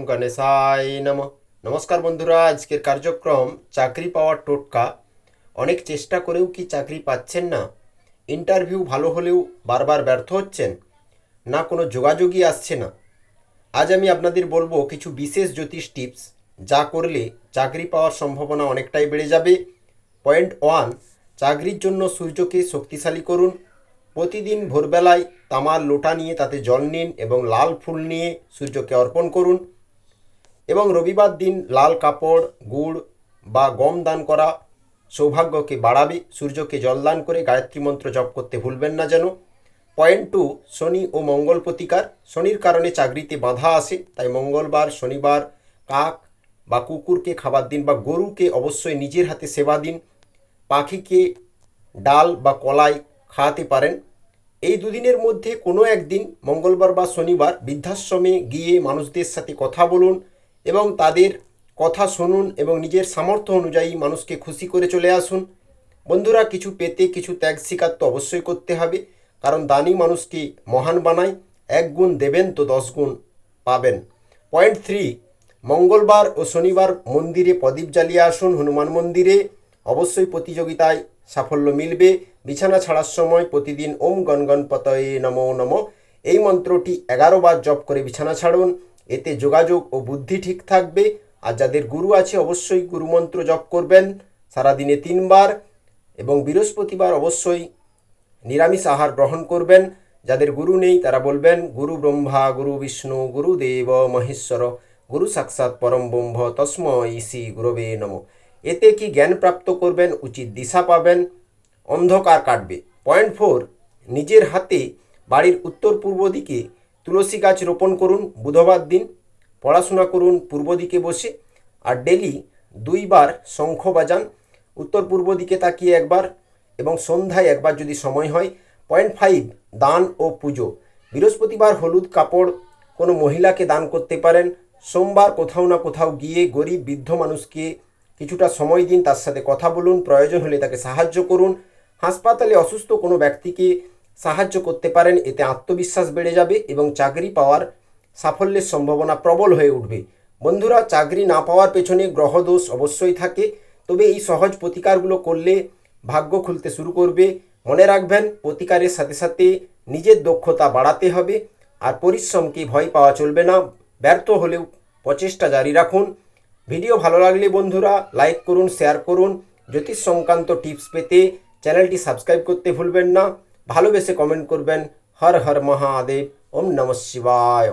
গণেশায় নমঃ। নমস্কার বন্ধুরা, আজকের কার্যক্রম চাকরি পাওয়ার টোটকা। অনেক চেষ্টা করেও কি চাকরি পাচ্ছেন না? ইন্টারভিউ ভালো হলেও বারবার ব্যর্থ হচ্ছেন, না কোনো যোগাযোগই আসছে না? আজ আমি আপনাদের বলবো কিছু বিশেষ জ্যোতিষ টিপস, যা করলে চাকরি পাওয়ার সম্ভাবনা অনেকটাই বেড়ে যাবে। পয়েন্ট 1, চাকরির জন্য সূর্যকে শক্তিশালী করুন। প্রতিদিন ভোরবেলায় তামার লোটা নিয়ে তাতে জল নিন এবং লাল ফুল নিয়ে সূর্যকে অর্পণ করুন। এবং রবিবার দিন লাল কাপড়, গুড় বা গম দান করা সৌভাগ্যকে বাড়াবে। সূর্যকে জল দান করে গায়ত্রী মন্ত্র জপ করতে ভুলবেন না যেন। পয়েন্ট 2, শনি ও মঙ্গল প্রতিকার। শনির কারণে চাকরিতে বাধা আসে, তাই মঙ্গলবার, শনিবার কাক বা কুকুরকে খাবার দিন বা গরুকে অবশ্যই নিজের হাতে সেবা দিন। পাখিকে ডাল বা কলাই খাওয়াতে পারেন। এই দুদিনের মধ্যে কোনো একদিন মঙ্গলবার বা শনিবার বৃদ্ধাশ্রমে গিয়ে মানুষদের সাথে কথা বলুন এবং তাদের কথা শুনুন এবং নিজের সামর্থ্য অনুযায়ী মানুষকে খুশি করে চলে আসুন। বন্ধুরা, কিছু পেতে কিছু ত্যাগ স্বীকার তো অবশ্যই করতে হবে, কারণ দানি মানুষকে মহান বানায়। 1 গুণ দেবেন তো 10 গুণ পাবেন। পয়েন্ট 3, মঙ্গলবার ও শনিবার মন্দিরে প্রদীপ জ্বালিয়ে আসুন। হনুমান মন্দিরে অবশ্যই প্রতিযোগিতায় সাফল্য মিলবে। বিছানা ছাড়ার সময় প্রতিদিন ওম গণগণপতয়ে নমো নমঃ এই মন্ত্রটি 11 বার জপ করে বিছানা ছাড়ুন। এতে যোগাযোগ ও বুদ্ধি ঠিক থাকবে। আর যাদের গুরু আছে অবশ্যই গুরুমন্ত্র জপ করবেন সারাদিনে 3 বার। এবং বৃহস্পতিবার অবশ্যই নিরামিষ আহার গ্রহণ করবেন। যাদের গুরু নেই তারা বলবেন গুরু ব্রহ্মা গুরু বিষ্ণু গুরুদেব মহেশ্বর গুরু সাক্ষাৎ পরম ব্রহ্ম তস্মৈ শ্রী গুরবে নমঃ। এতে কি জ্ঞান প্রাপ্ত করবেন, উচিত দিশা পাবেন, অন্ধকার কাটবে। পয়েন্ট 4, নিজের হাতে বাড়ির উত্তর পূর্ব দিকে তুলসী গাছ রোপণ করুন। বুধবার দিন পড়াশোনা করুন পূর্ব দিকে বসে। আর ডেলি 2 বার শঙ্খ বাজান, উত্তর পূর্ব দিকে তাকিয়ে একবার এবং সন্ধ্যায় একবার যদি সময় হয়। পয়েন্ট 5, দান ও পুজো। বৃহস্পতিবার হলুদ কাপড় কোনো মহিলাকে দান করতে পারেন। সোমবার কোথাও না কোথাও গিয়ে গরিব বৃদ্ধ মানুষকে কিছুটা সময় দিন, তার সাথে কথা বলুন, প্রয়োজন হলে তাকে সাহায্য করুন। হাসপাতালে অসুস্থ কোনো ব্যক্তিকে সাহায্য করতে পারেন। এতে আত্মবিশ্বাস বেড়ে যাবে এবং চাকরি পাওয়ার সাফল্যের সম্ভাবনা প্রবল হয়ে উঠবে। বন্ধুরা, চাকরি না পাওয়ার পেছনে গ্রহদোষ অবশ্যই থাকে, তবে এই সহজ প্রতিকারগুলো করলে ভাগ্য খুলতে শুরু করবে। মনে রাখবেন, প্রতিকারের সাথে সাথে নিজের দক্ষতা বাড়াতে হবে আর পরিশ্রমকে ভয় পাওয়া চলবে না। ব্যর্থ হলেও প্রচেষ্টা জারি রাখুন। ভিডিও ভালো লাগলে বন্ধুরা লাইক করুন, শেয়ার করুন। জ্যোতিষ সংক্রান্ত টিপস পেতে চ্যানেলটি সাবস্ক্রাইব করতে ভুলবেন না। ভালোবেসে কমেন্ট করবেন। হর হর মহাদেব। ওম নমঃ শিবায়।